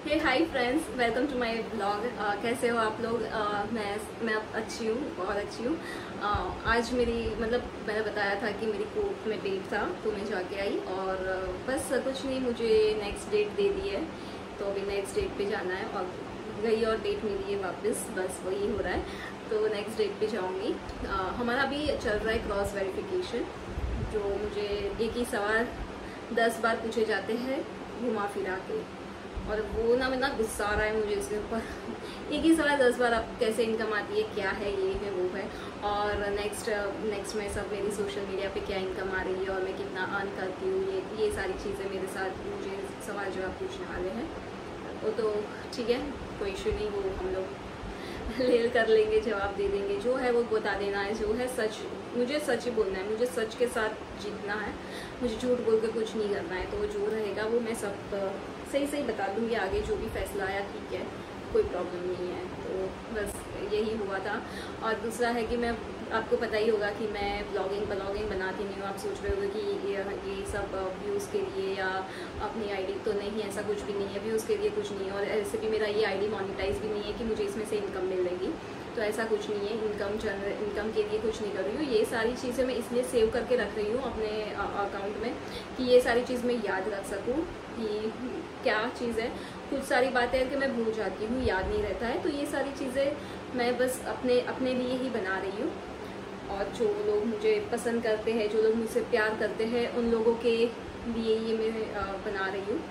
Hey hi friends, welcome to my blog. कैसे हो आप लोग? मैं अच्छी हूँ, बहुत अच्छी हूँ। आज मेरी मैंने बताया था कि मेरी कोर्ट में डेट था, तो मैं जाके आई और बस कुछ नहीं, मुझे नेक्स्ट डेट दे दी है, तो अभी नेक्स्ट डेट पे जाना है और गई और डेट मिली है वापस, बस वही हो रहा है। तो नेक्स्ट डेट पे जाऊँगी। हमारा अभी चल रहा है क्रॉस वेरिफिकेशन, जो मुझे एक ही सवाल 10 बार पूछे जाते हैं घुमा फिरा के, और वो ना मैं गुस्सा आ रहा है मुझे इसके ऊपर। एक ही सवाल 10 बार, आप कैसे इनकम आती है, क्या है, ये है वो है, और नेक्स्ट में सब मेरी सोशल मीडिया पे क्या इनकम आ रही है और मैं कितना अर्न करती हूँ, ये सारी चीज़ें मेरे साथ मुझे सवाल जो आप पूछने वाले हैं। वो तो ठीक है, कोई इशू नहीं, वो हम लोग लेल कर लेंगे, जवाब दे देंगे। जो है वो बता देना है, जो है सच, मुझे सच ही बोलना है, मुझे सच के साथ जीतना है, मुझे झूठ बोल के कुछ नहीं करना है। तो जो रहेगा वो मैं सब सही बता दूंगी आगे, जो भी फैसला आया ठीक है, कोई प्रॉब्लम नहीं है। तो बस यही हुआ था। और दूसरा है कि मैं, आपको पता ही होगा कि मैं ब्लॉगिंग बनाती नहीं हूँ। आप सोच रहे होगे कि ये सब व्यूज़ के लिए या अपनी आईडी, तो नहीं, ऐसा कुछ भी नहीं है, व्यूज़ के लिए कुछ नहीं है। और ऐसे भी मेरा ये आईडी मोनेटाइज भी नहीं है कि मुझे इसमें से इनकम मिलेगी, तो ऐसा कुछ नहीं है। इनकम के लिए कुछ नहीं कर रही हूँ। ये सारी चीज़ें मैं इसलिए सेव करके रख रही हूँ अपने अकाउंट में कि ये सारी चीज़ मैं याद रख सकूँ कि क्या चीज़ है। कुछ सारी बातें हैं कि मैं भूल जाती हूँ, याद नहीं रहता है, तो ये सारी चीज़ें मैं बस अपने लिए ही बना रही हूँ। और जो लोग मुझे पसंद करते हैं, जो लोग मुझसे प्यार करते हैं, उन लोगों के लिए ये मैं बना रही हूँ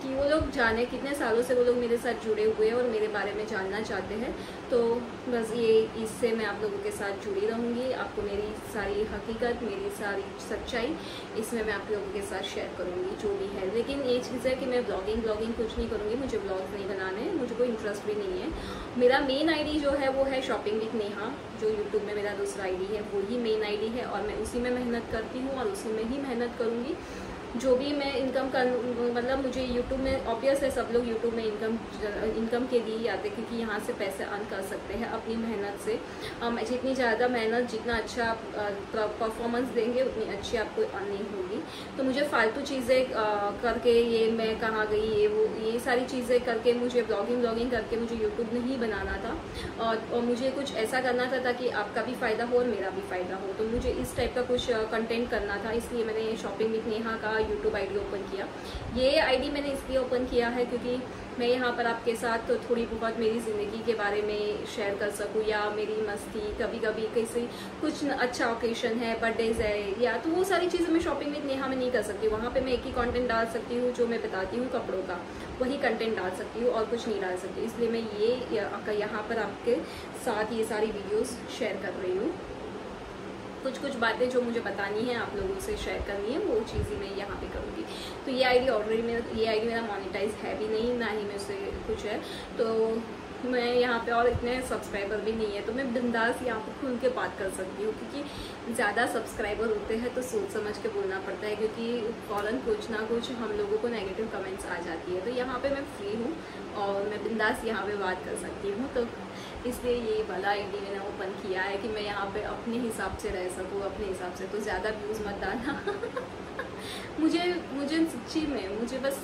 कि वो लोग जाने कितने सालों से वो लोग मेरे साथ जुड़े हुए हैं और मेरे बारे में जानना चाहते हैं। तो बस ये, इससे मैं आप लोगों के साथ जुड़ी रहूँगी। आपको मेरी सारी हकीकत, मेरी सारी सच्चाई इसमें मैं आप लोगों के साथ शेयर करूँगी, जो भी है। लेकिन ये चीज़ है कि मैं ब्लॉगिंग कुछ नहीं करूँगी, मुझे ब्लॉग्स नहीं बनाने, मुझे कोई इंटरेस्ट भी नहीं है। मेरा मेन आईडी जो है वो है शॉपिंग विद नेहा, जो यूट्यूब में मेरा दूसरा आईडी है, वही मेन आईडी है और मैं उसी में मेहनत करती हूँ और उसी में ही मेहनत करूँगी। जो भी मैं इनकम कर, मुझे यूट्यूब में, ऑब्वियस है सब लोग यूट्यूब में इनकम के लिए ही आते हैं, क्योंकि यहाँ से पैसे अर्न कर सकते हैं अपनी मेहनत से। जितनी ज़्यादा मेहनत, जितना अच्छा आप परफॉर्मेंस देंगे, उतनी अच्छी आपको अर्निंग होगी। तो मुझे फालतू चीज़ें करके, ये मैं कहाँ गई, ये सारी चीज़ें करके, मुझे ब्लॉगिंग करके मुझे यूट्यूब नहीं बनाना था। और मुझे कुछ ऐसा करना था ताकि आपका भी फ़ायदा हो और मेरा भी फ़ायदा हो। तो मुझे इस टाइप का कुछ कंटेंट करना था, इसलिए मैंने शॉपिंग विद नेहा का यूट्यूब आईडी ओपन किया। ये आईडी मैंने इसलिए ओपन किया है क्योंकि मैं यहाँ पर आपके साथ तो थोड़ी बहुत मेरी ज़िंदगी के बारे में शेयर कर सकूँ, या मेरी मस्ती, कभी कभी किसी कुछ अच्छा ओकेशन है, बर्थडेज है, या तो वो सारी चीज़ें मैं शॉपिंग विद नेहा में नहीं कर सकती। वहाँ पे मैं एक ही कंटेंट डाल सकती हूँ, जो मैं बताती हूँ कपड़ों का, वही कंटेंट डाल सकती हूँ और कुछ नहीं डाल सकती। इसलिए मैं ये यहाँ पर आपके साथ ये सारी वीडियोज़ शेयर कर रही हूँ। कुछ बातें जो मुझे बतानी है, आप लोगों से शेयर करनी है, वो चीज़ ही मैं यहाँ पे करूँगी। तो ये आईडी मेरा मोनेटाइज है भी नहीं, ना ही मेरे से कुछ है। तो मैं यहाँ पे, और इतने सब्सक्राइबर भी नहीं है, तो मैं बिंदास यहाँ पर खुल के बात कर सकती हूँ। क्योंकि ज़्यादा सब्सक्राइबर होते हैं तो सोच समझ के बोलना पड़ता है, क्योंकि फ़ौरन कुछ ना कुछ हम लोगों को नेगेटिव कमेंट्स आ जाती है। तो यहाँ पे मैं फ्री हूँ और मैं बिंदास यहाँ पे बात कर सकती हूँ। तो इसलिए ये वाला आईडी मैंने ओपन किया है कि मैं यहाँ पे अपने हिसाब से रह सकूँ, अपने हिसाब से। तो ज़्यादा व्यूज़ मत डालना मुझे सच्ची में, मुझे बस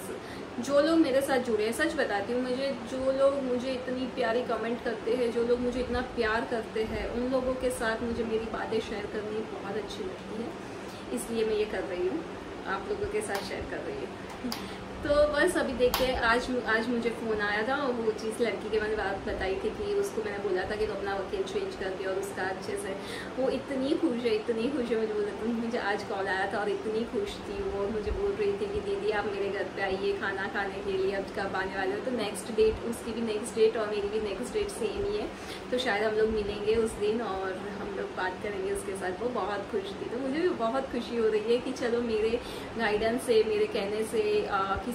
जो लोग मेरे साथ जुड़े हैं, सच बताती हूँ, मुझे जो लोग मुझे इतनी प्यारी कमेंट करते हैं, जो लोग मुझे इतना प्यार करते हैं, उन लोगों के साथ मुझे मेरी बातें शेयर करनी बहुत अच्छी लगती है। इसलिए मैं ये कर रही हूँ, आप लोगों के साथ शेयर कर रही हूँ। तो बस अभी देखिए, आज मुझे फ़ोन आया था, और वो चीज़ लड़की की मैंने बात बताई थी कि उसको मैंने बोला था कि तो अपना वकील चेंज कर दिया और उसका अच्छे से, वो इतनी खुश है, मुझे बोला, मुझे आज कॉल आया था और इतनी खुश थी वो, मुझे बोल रही थी कि दीदी आप मेरे घर पे आइए खाना खाने के लिए, अब कब आने वाले हो। तो नेक्स्ट डेट, उसकी भी नेक्स्ट डेट और मेरी भी नेक्स्ट डेट सेम ही है, तो शायद हम लोग मिलेंगे उस दिन और हम लोग बात करेंगे उसके साथ। वो बहुत खुश थी, तो मुझे भी बहुत खुशी हो रही है कि चलो मेरे गाइडेंस से, मेरे कहने से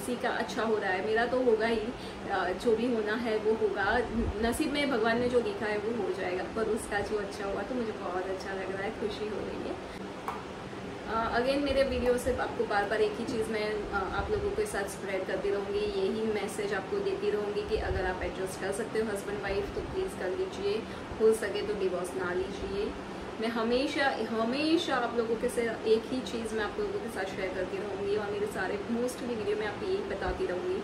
किसी का अच्छा हो रहा है। मेरा तो होगा ही, जो भी होना है वो होगा, नसीब में भगवान ने जो लिखा है वो हो जाएगा, पर उसका जो अच्छा हुआ तो मुझे बहुत अच्छा लग रहा है, खुशी हो रही है। अगेन मेरे वीडियो से आपको बार बार एक ही चीज़ मैं आप लोगों के साथ स्प्रेड करती रहूँगी, यही मैसेज आपको देती रहूँगी कि अगर आप एडजस्ट कर सकते हो हस्बैंड वाइफ तो प्लीज़ कर लीजिए, हो सके तो डिवोर्स ना लीजिए। मैं हमेशा हमेशा आप लोगों के से एक ही चीज़ मैं आप लोगों के साथ शेयर करती रहूँगी और मेरे सारे मोस्टली वीडियो में आपको यही बताती रहूँगी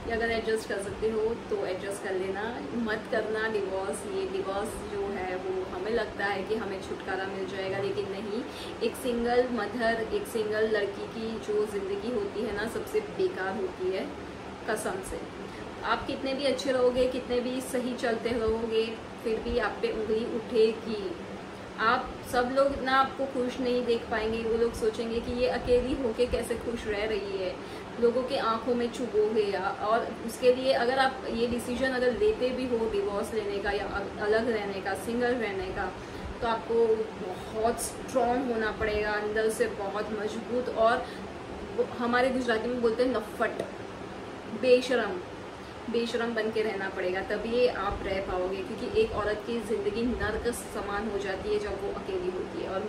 कि अगर एडजस्ट कर सकते हो तो एडजस्ट कर लेना, मत करना डिवोर्स। ये डिवोर्स जो है वो हमें लगता है कि हमें छुटकारा मिल जाएगा, लेकिन नहीं। एक सिंगल मदर, एक सिंगल लड़की की जो ज़िंदगी होती है ना, सबसे बेकार होती है कसम से। आप कितने भी अच्छे रहोगे, कितने भी सही चलते रहोगे, फिर भी आप पे उंगली उठेगी। आप सब लोग ना आपको खुश नहीं देख पाएंगे, वो लोग सोचेंगे कि ये अकेली होके कैसे खुश रह रही है, लोगों के आंखों में चुभोगे। और उसके लिए अगर आप ये डिसीजन अगर लेते भी हो डिवोर्स लेने का या अलग रहने का, सिंगल रहने का, तो आपको बहुत स्ट्रॉन्ग होना पड़ेगा, अंदर से बहुत मजबूत। और हमारे गुजराती में बोलते हैं नफट, बेशरम बन के रहना पड़ेगा, तभी आप रह पाओगे। क्योंकि एक औरत की ज़िंदगी नर्क समान हो जाती है जब वो अकेली होती है। और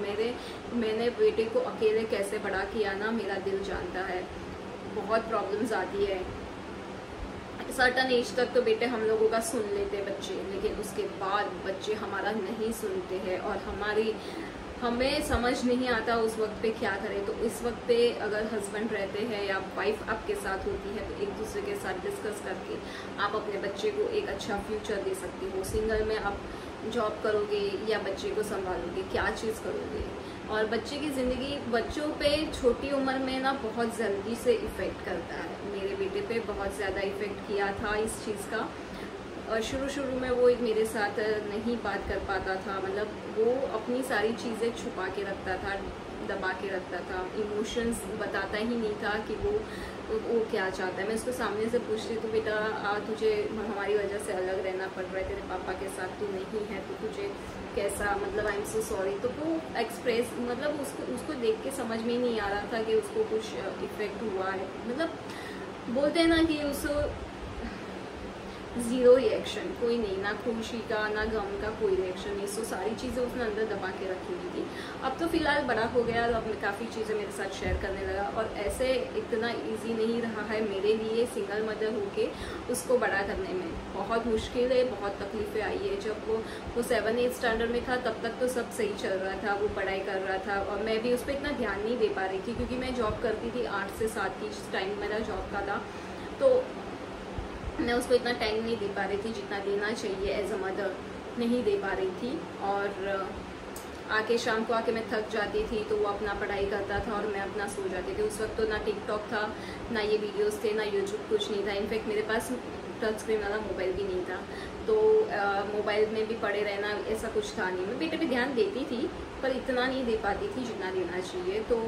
मैंने बेटे को अकेले कैसे बड़ा किया ना, मेरा दिल जानता है। बहुत प्रॉब्लम्स आती है। सर्टन एज तक तो बेटे हम लोगों का सुन लेते बच्चे, लेकिन उसके बाद बच्चे हमारा नहीं सुनते हैं और हमें समझ नहीं आता उस वक्त पे क्या करें। तो इस वक्त पे अगर हस्बैंड रहते हैं या वाइफ आपके साथ होती है, तो एक दूसरे के साथ डिस्कस करके आप अपने बच्चे को एक अच्छा फ्यूचर दे सकती हो। सिंगल में आप जॉब करोगे या बच्चे को संभालोगे, क्या चीज़ करोगे। और बच्चे की ज़िंदगी बच्चों पे छोटी उम्र में ना बहुत जल्दी से इफ़ेक्ट करता है। मेरे बेटे पे बहुत ज़्यादा इफ़ेक्ट किया था इस चीज़ का। और शुरू में वो मेरे साथ नहीं बात कर पाता था, मतलब वो अपनी सारी चीज़ें छुपा के रखता था, दबा के रखता था, इमोशंस बताता ही नहीं था कि वो क्या चाहता है। मैं उसको सामने से पूछती तो बेटा तुझे हमारी वजह से अलग रहना पड़ रहा है, तेरे पापा के साथ तू नहीं है, तो तुझे कैसा, मतलब आई एम सो सॉरी। तो वो एक्सप्रेस, मतलब उसको देख के समझ में ही नहीं आ रहा था कि उसको कुछ इफेक्ट हुआ है। मतलब बोलते हैं ना कि उसको ज़ीरो रिएक्शन, कोई नहीं, ना खुशी का ना गम का कोई रिएक्शन नहीं। सो सारी चीज़ें उसने अंदर दबा के रखी हुई थी। अब तो फिलहाल बड़ा हो गया, तो अब काफ़ी चीज़ें मेरे साथ शेयर करने लगा। और ऐसे इतना इजी नहीं रहा है मेरे लिए सिंगल मदर होके उसको बड़ा करने में। बहुत मुश्किल है, बहुत तकलीफ़ें आई है। जब वो 7-8 स्टैंडर्ड में था तब तक तो सब सही चल रहा था, वो पढ़ाई कर रहा था और मैं भी उस पर इतना ध्यान नहीं दे पा रही थी, क्योंकि मैं जॉब करती थी 8 से 7 की टाइम मेरा जॉब का था। तो मैं उसको इतना टाइम नहीं दे पा रही थी जितना देना चाहिए एज अ मदर, नहीं दे पा रही थी। और आके शाम को आके मैं थक जाती थी, तो वो अपना पढ़ाई करता था और मैं अपना सो जाती थी। उस वक्त तो ना टिकटॉक था, ना ये वीडियोस थे, ना यूट्यूब, कुछ नहीं था। इनफैक्ट मेरे पास टच स्क्रीन वाला मोबाइल भी नहीं था, तो मोबाइल में भी पड़े रहना ऐसा कुछ था नहीं। मैं बेटे पे ध्यान देती थी पर इतना नहीं दे पाती थी जितना देना चाहिए। तो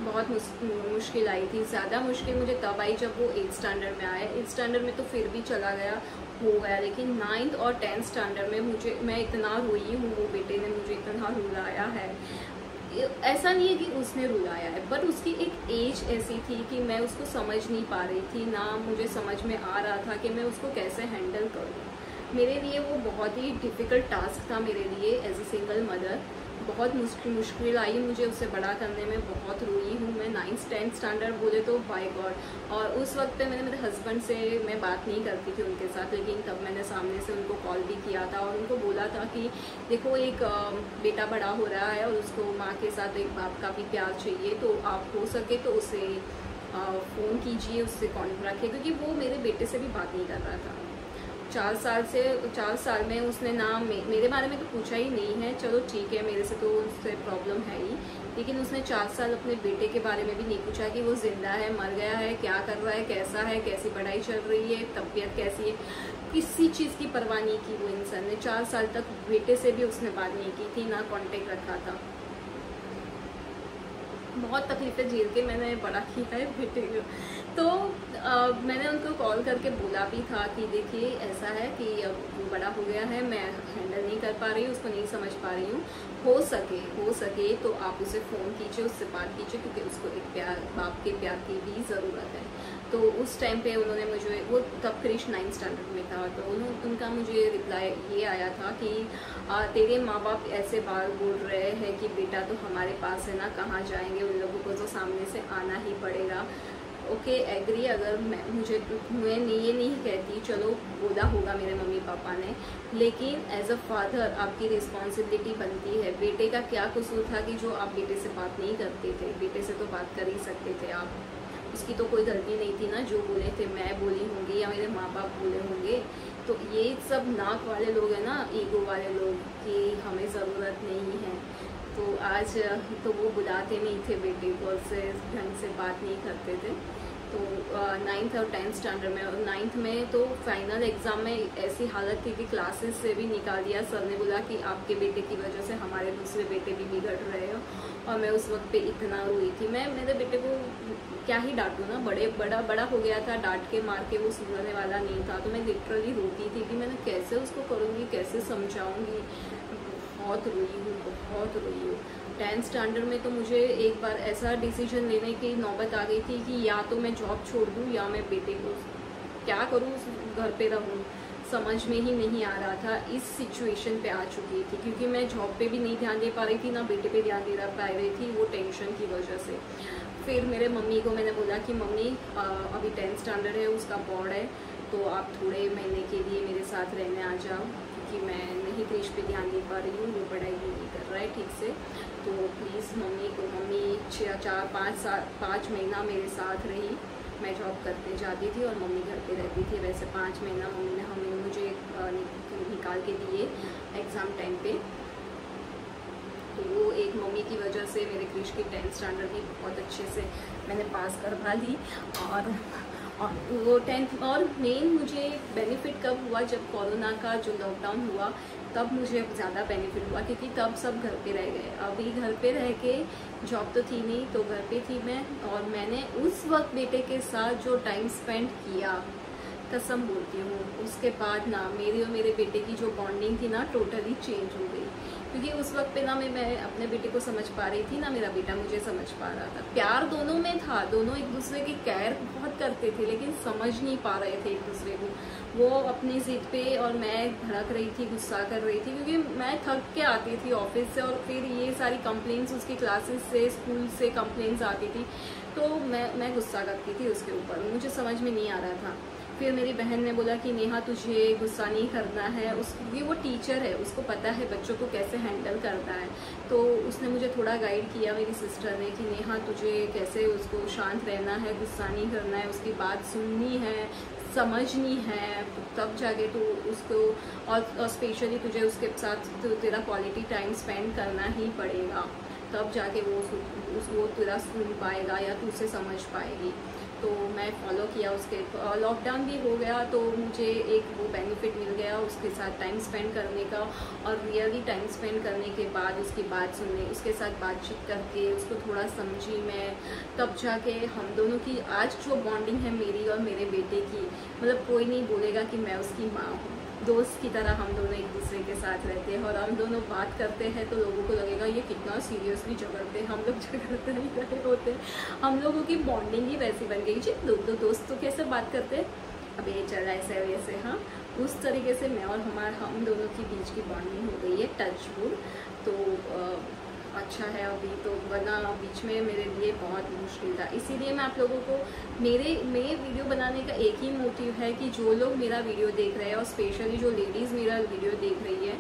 बहुत मुश्किल आई थी। ज़्यादा मुश्किल मुझे तब आई जब वो 8th स्टैंडर्ड में आया। 8th स्टैंडर्ड में तो फिर भी चला गया, हो गया, लेकिन 9th और 10th स्टैंडर्ड में मैं इतना रोई हूँ। वो बेटे ने मुझे इतना रुलाया है। ऐसा नहीं है कि उसने रुलाया है, बट उसकी एक एज ऐसी थी कि मैं उसको समझ नहीं पा रही थी, ना मुझे समझ में आ रहा था कि मैं उसको कैसे हैंडल करूँ। मेरे लिए वो बहुत ही डिफ़िकल्ट टास्क था मेरे लिए एज ए सिंगल मदर। बहुत मुश्किल आई मुझे उसे बड़ा करने में, बहुत रोई हूँ मैं। 9th 10th स्टैंडर्ड बोले तो बाय गॉड। और उस वक्त पे मैंने मेरे हस्बैंड से मैं बात नहीं करती थी उनके साथ, लेकिन तब मैंने सामने से उनको कॉल भी किया था और उनको बोला था कि देखो एक बेटा बड़ा हो रहा है और उसको माँ के साथ एक बाप का भी प्यार चाहिए, तो आप हो सके तो उसे फ़ोन कीजिए, उससे कॉन्टेक्ट रखिए। क्योंकि वो मेरे बेटे से भी बात नहीं कर रहा था 4 साल में उसने ना मेरे बारे में तो पूछा ही नहीं है। चलो ठीक है, मेरे से तो उससे प्रॉब्लम है ही, लेकिन उसने 4 साल अपने बेटे के बारे में भी नहीं पूछा कि वो जिंदा है, मर गया है, क्या कर रहा है, कैसा है, कैसी पढ़ाई चल रही है, तबीयत कैसी है, किसी चीज़ की परवाह नहीं की वो इंसान ने। 4 साल तक बेटे से भी उसने बात नहीं की थी, ना कॉन्टेक्ट रखा था। बहुत तकलीफ़ें झेल के मैंने बड़ा किया है बेटे को। तो मैंने उनको कॉल करके बोला भी था कि देखिए ऐसा है कि अब वो बड़ा हो गया है, मैं हैंडल नहीं कर पा रही हूँ, उसको नहीं समझ पा रही हूँ। हो सके तो आप उसे फ़ोन कीजिए, उससे बात कीजिए, क्योंकि उसको एक बाप के प्यार की भी ज़रूरत है। तो उस टाइम पे उन्होंने मुझे, वो तब क्रिश 9th स्टैंडर्ड में था, तो उनका मुझे रिप्लाई ये आया था कि तेरे माँ बाप ऐसे बात बोल रहे हैं कि बेटा तो हमारे पास है ना, कहाँ जाएंगे, उन लोगों को तो सामने से आना ही पड़ेगा। ओके एग्री, अगर मैं ये नहीं कहती, चलो बोला होगा मेरे मम्मी पापा ने, लेकिन एज अ फादर आपकी रिस्पॉन्सिबिलिटी बनती है। बेटे का क्या कसूर था कि जो आप बेटे से बात नहीं करते थे? बेटे से तो बात कर ही सकते थे आप, उसकी तो कोई गलती नहीं थी ना। जो बोले थे मैं बोली होंगी या मेरे माँ बाप बोले होंगे। तो ये सब नाक वाले लोग हैं ना, ईगो वाले लोग, कि हमें ज़रूरत नहीं है। तो आज तो वो बुलाते नहीं थे बेटे को, उससे ढंग से बात नहीं करते थे। तो 9th और 10th स्टैंडर्ड में, और 9th में तो फाइनल एग्ज़ाम में ऐसी हालत थी कि क्लासेस से भी निकाल दिया। सर ने बोला कि आपके बेटे की वजह से हमारे दूसरे बेटे भी बिगड़ रहे हो। और मैं उस वक्त पे इतना रोई थी। मैं मेरे बेटे को क्या ही डांटूँ ना, बड़ा हो गया था, डांट के मार के वो सुधरने वाला नहीं था। तो मैं लिटरली रोती थी कि मैंने कैसे उसको करूँगी, कैसे समझाऊँगी। बहुत रोई हूँ। 10th स्टैंडर्ड में तो मुझे एक बार ऐसा डिसीजन लेने की नौबत आ गई थी कि या तो मैं जॉब छोड़ दूँ या मैं बेटे को क्या करूँ, घर पे रहूँ। समझ में ही नहीं आ रहा था। इस सिचुएशन पे आ चुकी थी, क्योंकि मैं जॉब पे भी नहीं ध्यान दे पा रही थी, ना बेटे पे ध्यान दे पा रही थी, वो टेंशन की वजह से। फिर मेरे मम्मी को मैंने बोला कि मम्मी अभी 10th स्टैंडर्ड है, उसका बोर्ड है, तो आप थोड़े महीने के लिए मेरे साथ रहने आ जाओ, क्योंकि मैं नहीं क्रिश पे ध्यान दे पा रही हूँ, वो पढ़ाई भी नहीं कर रहा है ठीक से। तो प्लीज़ मम्मी 5 महीना मेरे साथ रही। मैं जॉब करते जाती थी और मम्मी घर पे रहती थी। वैसे 5 महीना मम्मी ने मुझे निकाल के दिए एग्ज़ाम टाइम पे। तो वो एक मम्मी की वजह से मेरे क्रिश की 10th स्टैंडर्ड भी बहुत अच्छे से मैंने पास करवा ली। और वो 10th, और मेन मुझे बेनिफिट कब हुआ, जब कोरोना का जो लॉकडाउन हुआ तब मुझे ज़्यादा बेनिफिट हुआ, क्योंकि तब सब घर पे रह गए। अभी घर पे रह के जॉब तो थी नहीं, तो घर पे थी मैं, और मैंने उस वक्त बेटे के साथ जो टाइम स्पेंड किया, कसम बोलती हूँ, उसके बाद ना मेरी और मेरे बेटे की जो बॉन्डिंग थी ना, टोटली चेंज हो गई। क्योंकि उस वक्त पे ना मैं अपने बेटे को समझ पा रही थी, ना मेरा बेटा मुझे समझ पा रहा था। प्यार दोनों में था, दोनों एक दूसरे की केयर बहुत करते थे, लेकिन समझ नहीं पा रहे थे एक दूसरे को। वो अपनी जिद पे और मैं भड़क रही थी, गुस्सा कर रही थी, क्योंकि मैं थक के आती थी ऑफिस से, और फिर ये सारी कंप्लेंट्स उसकी क्लासेस से, स्कूल से कंप्लेंट्स आती थी, तो मैं गुस्सा करती थी उसके ऊपर। मुझे समझ में नहीं आ रहा था। फिर मेरी बहन ने बोला कि नेहा तुझे गुस्सा नहीं करना है, क्योंकि वो टीचर है, उसको पता है बच्चों को कैसे हैंडल करना है। तो उसने मुझे थोड़ा गाइड किया, मेरी सिस्टर ने, कि नेहा तुझे कैसे उसको शांत रहना है, गुस्सा नहीं करना है, उसकी बात सुननी है, समझनी है, तब जाके तो उसको, और स्पेशली तुझे उसके साथ तो तेरा क्वालिटी टाइम स्पेंड करना ही पड़ेगा, तब जाके वो तेरा सुन पाएगा या तू उसे समझ पाएगी। तो मैं फॉलो किया उसके। लॉकडाउन भी हो गया तो मुझे एक वो बेनिफिट मिल गया उसके साथ टाइम स्पेंड करने का, और रियली टाइम स्पेंड करने के बाद उसकी बात सुनने, उसके साथ बातचीत करके उसको थोड़ा समझी मैं, तब जाके हम दोनों की आज जो बॉन्डिंग है मेरी और मेरे बेटे की, मतलब कोई नहीं बोलेगा कि मैं उसकी माँ हूँ। दोस्त की तरह हम दोनों एक दूसरे के साथ रहते हैं, और हम दोनों बात करते हैं तो लोगों को लगेगा ये कितना सीरियसली झगड़ते हैं। हम लोग झगड़ते नहीं रहे होते, हम लोगों की बॉन्डिंग ही वैसी बन गई जी। दो दोस्त तो कैसे बात करते हैं, अब ये चला ऐसे वैसे, हाँ उस तरीके से मैं और हम दोनों के बीच की बॉन्डिंग हो गई है, टचवुड। तो अच्छा है अभी तो, वरना बीच में मेरे लिए बहुत मुश्किल था। इसीलिए मैं आप लोगों को, मेरे वीडियो बनाने का एक ही मोटिव है कि जो लोग मेरा वीडियो देख रहे हैं, और स्पेशली जो लेडीज़ मेरा वीडियो देख रही है,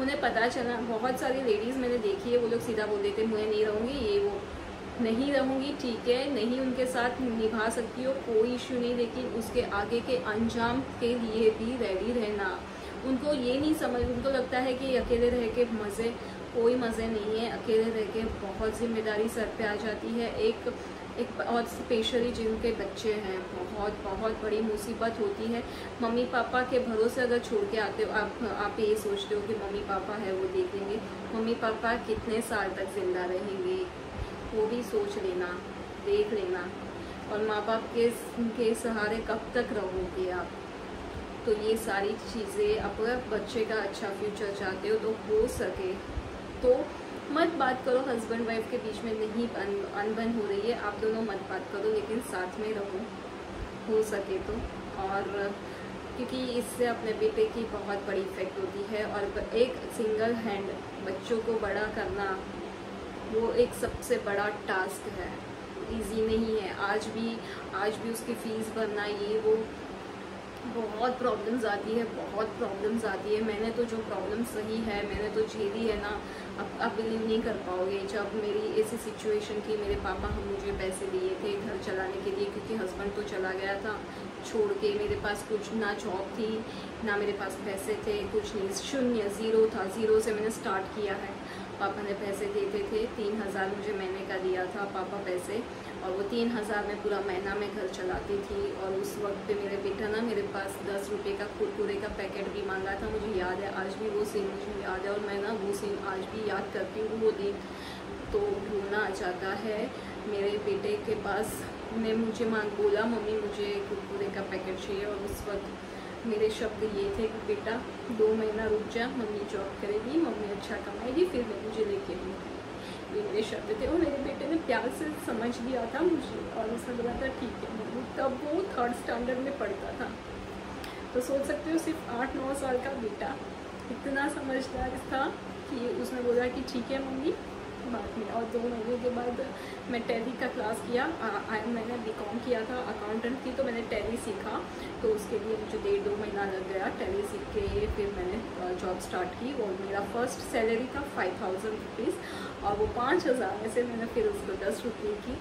उन्हें पता चला। बहुत सारी लेडीज़ मैंने देखी है, वो लोग सीधा बोल देते मैं नहीं रहूँगी, ये वो नहीं रहूँगी, ठीक है, नहीं उनके साथ निभा सकती हो, कोई इश्यू नहीं, लेकिन उसके आगे के अंजाम के लिए भी रेडी रहना। उनको ये नहीं समझ, उनको लगता है कि अकेले रह के मज़े, कोई मज़े नहीं है। अकेले रह के बहुत जिम्मेदारी सर पे आ जाती है। एक और स्पेशली जिनके बच्चे हैं, बहुत बड़ी मुसीबत होती है। मम्मी पापा के भरोसे अगर छोड़ के आते हो, आप ये सोचते हो कि मम्मी पापा है वो देख लेंगे, मम्मी पापा कितने साल तक जिंदा रहेंगे वो भी सोच लेना, देख लेना। और माँ बाप के सहारे कब तक रहोगे आप। तो ये सारी चीज़ें, अगर बच्चे का अच्छा फ्यूचर चाहते हो तो हो सके तो मत बात करो। हस्बैंड वाइफ के बीच में नहीं अनबन हो रही है, आप दोनों मत बात करो, लेकिन साथ में रहो हो सके तो। और क्योंकि इससे अपने बेटे की बहुत बड़ी इफेक्ट होती है, और एक सिंगल हैंड बच्चों को बड़ा करना वो एक सबसे बड़ा टास्क है। इजी नहीं है। आज भी उसकी फ़ीस भरना, ये वो बहुत प्रॉब्लम्स आती है, बहुत प्रॉब्लम्स आती है। मैंने तो जो प्रॉब्लम सही है मैंने तो झेली है ना, अब आप बिलीव नहीं कर पाओगे। जब मेरी ऐसी सिचुएशन थी, मेरे पापा हम मुझे पैसे दिए थे घर चलाने के लिए, क्योंकि हस्बैंड तो चला गया था छोड़ के। मेरे पास कुछ ना जॉब थी ना मेरे पास पैसे थे, कुछ नहीं, शून्य, ज़ीरो था। ज़ीरो से मैंने स्टार्ट किया है। पापा ने पैसे देते थे, 3000 मुझे महीने का दिया था पापा पैसे, और वो 3000 में पूरा महीना मैं घर चलाती थी। और उस वक्त पे मेरे बेटा ना मेरे पास 10 रुपये का कुरकुरे का पैकेट भी मांगा था, मुझे याद है, आज भी वो सीन मुझे याद है। और मैं ना वो सीन आज भी याद करती हूँ, वो दिन तो भूलना आ जाता है। मेरे बेटे के पास मैं मुझे बोला मम्मी मुझे कुरकुरे का पैकेट चाहिए, और उस वक्त मेरे शब्द ये थे कि बेटा 2 महीना रुक जा, मम्मी जॉब करेगी, मम्मी अच्छा कमाएगी, फिर मैं मुझे लेके आऊँगी। ये मेरे शब्द थे। और मेरे बेटे ने प्यार से समझ लिया था मुझे, और उसने बोला था ठीक है मम्मी। तब वो 3rd स्टैंडर्ड में पढ़ता था। तो सोच सकते हो सिर्फ 8-9 साल का बेटा इतना समझदार था कि उसने बोला कि ठीक है मम्मी बाद में। और 2 महीने के बाद मैं टैली का क्लास किया। मैंने बीकॉम किया था, अकाउंटेंट थी, तो मैंने टैली सीखा। तो उसके लिए मुझे 1.5-2 महीना लग गया। टैली सीख के फिर मैंने जॉब स्टार्ट की, और मेरा फर्स्ट सैलरी था 5000 रुपीज़, और वो 5000 में से मैंने फिर उसको 10 रुपये की,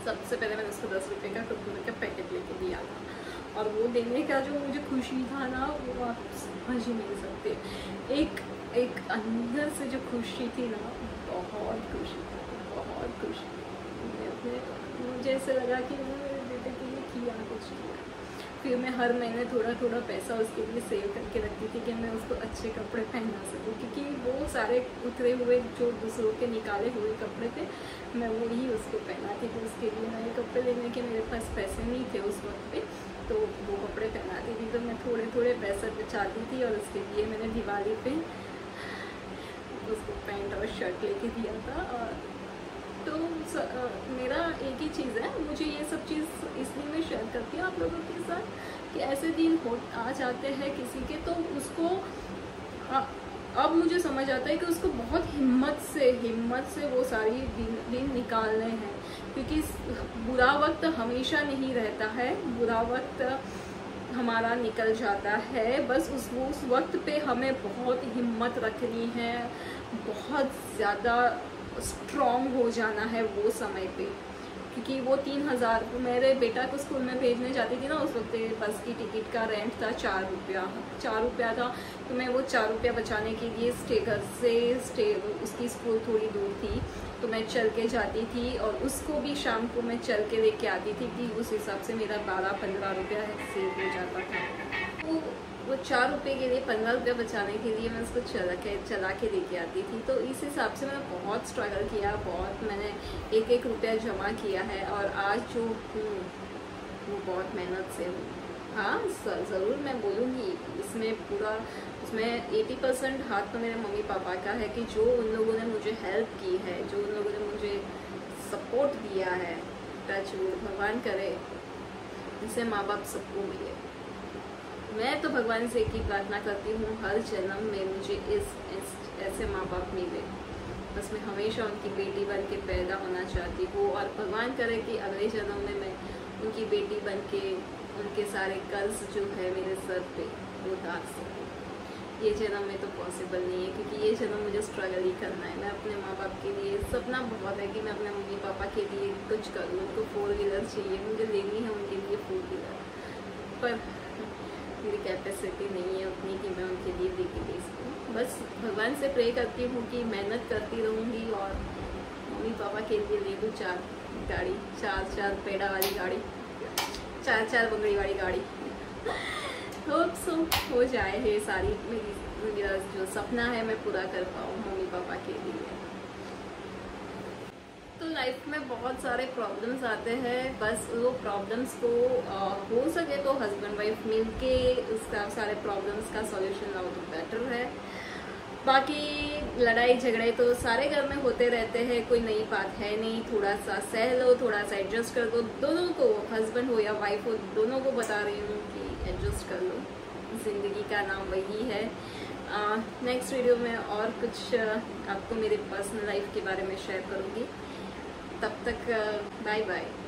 सबसे पहले मैंने उसको 10 रुपये का कुरकुरे का पैकेट लेके दिया था। और वो देने का जो मुझे खुशी था ना, वो आप समझ ही नहीं सकते। एक अंदर से जो खुशी थी ना, बहुत खुशी थी, बहुत खुशी। मुझे ऐसे लगा कि मैंने मेरे बेटे के लिए किया, कुछ किया। फिर मैं हर महीने थोड़ा थोड़ा पैसा उसके लिए सेव करके रखती थी कि मैं उसको अच्छे कपड़े पहना सकूं, क्योंकि वो सारे उतरे हुए जो दूसरों के निकाले हुए कपड़े थे, मैं वही उसको पहनाती थी। उसके लिए नए कपड़े लेने के मेरे पास पैसे नहीं थे उस वक्त पे, तो वो कपड़े पहनाती थी। तो मैं थोड़े थोड़े पैसे बचाती थी, और उसके लिए मैंने दिवाली पे उसको पैंट और शर्ट लेके दिया था। और तो मेरा एक ही चीज़ है, मुझे ये सब चीज़ इसलिए मैं शेयर करती हूँ आप लोगों के साथ कि ऐसे दिन आ जाते हैं किसी के, तो उसको अब मुझे समझ आता है कि उसको बहुत हिम्मत से वो सारी दिन निकालने हैं, क्योंकि बुरा वक्त हमेशा नहीं रहता है, बुरा वक्त हमारा निकल जाता है। बस उस वक्त पे हमें बहुत हिम्मत रखनी है, बहुत ज़्यादा स्ट्रॉन्ग हो जाना है वो समय पे, क्योंकि वो 3000 मेरे बेटा को स्कूल में भेजने जाती थी ना, उस वक्त बस की टिकट का रेंट था 4 रुपया था। तो मैं वो 4 रुपया बचाने के लिए घर से उसकी स्कूल थोड़ी दूर थी, तो मैं चल के जाती थी, और उसको भी शाम को मैं चल के लेके आती थी, कि उस हिसाब से मेरा 12-15 रुपया सेव हो जाता था। तो वो 4 रुपये के लिए 15 रुपया बचाने के लिए मैं उसको चला के लेके आती थी। तो इस हिसाब से मैंने बहुत स्ट्रगल किया, बहुत मैंने एक रुपया जमा किया है, और आज जो हूँ वो बहुत मेहनत से हूँ। हाँ ज़रूर मैं बोलूँगी, उसमें 80% हाथ तो मेरे मम्मी पापा का है, कि जो उन लोगों ने मुझे हेल्प की है, जो उन लोगों ने मुझे सपोर्ट दिया है, टच वुड, भगवान करे जिसे माँ बाप सबको मिले। मैं तो भगवान से एक ही प्रार्थना करती हूँ, हर जन्म में मुझे ऐसे माँ बाप मिले। बस मैं हमेशा उनकी बेटी बन के पैदा होना चाहती हूँ, और भगवान करे कि अगले जन्म में मैं उनकी बेटी बन के उनके सारे कर्ज जो है मेरे सर पे वो उतार सकूँ। ये जन्म में तो पॉसिबल नहीं है, क्योंकि ये जन्म मुझे स्ट्रगल ही करना है। मैं अपने माँ बाप के लिए, सपना बहुत है कि मैं अपने मम्मी पापा के लिए कुछ करूँ। उनको 4 व्हीलर चाहिए, मुझे लेनी है उनके लिए 4 व्हीलर, पर मेरी कैपेसिटी नहीं है उतनी कि मैं उनके लिए लेके दे सकूँ। बस भगवान से प्रे करती हूँ कि मेहनत करती रहूँगी, और मम्मी पापा के लिए ले दूँ 4 गाड़ी, 4 पेड़ा वाली गाड़ी, 4 बंगड़ी वाली गाड़ी। होप सो हो जाए ये सारी मेरा जो सपना है मैं पूरा कर पाऊँ मम्मी पापा के लिए। तो लाइफ में बहुत सारे प्रॉब्लम्स आते हैं, बस वो प्रॉब्लम्स को हो सके तो हस्बैंड वाइफ मिलके उसका सारे प्रॉब्लम्स का सॉल्यूशन लाओ तो बेटर है। बाकी लड़ाई झगड़े तो सारे घर में होते रहते हैं, कोई नई बात है नहीं। थोड़ा सा सह लो, थोड़ा सा एडजस्ट कर दो, दोनों को, हस्बैंड हो या वाइफ हो, दोनों को बता रही हूँ कि एडजस्ट कर लो, ज़िंदगी का नाम वही है। नेक्स्ट वीडियो में और कुछ आपको मेरे पर्सनल लाइफ के बारे में शेयर करूँगी। तब तक बाय बाय।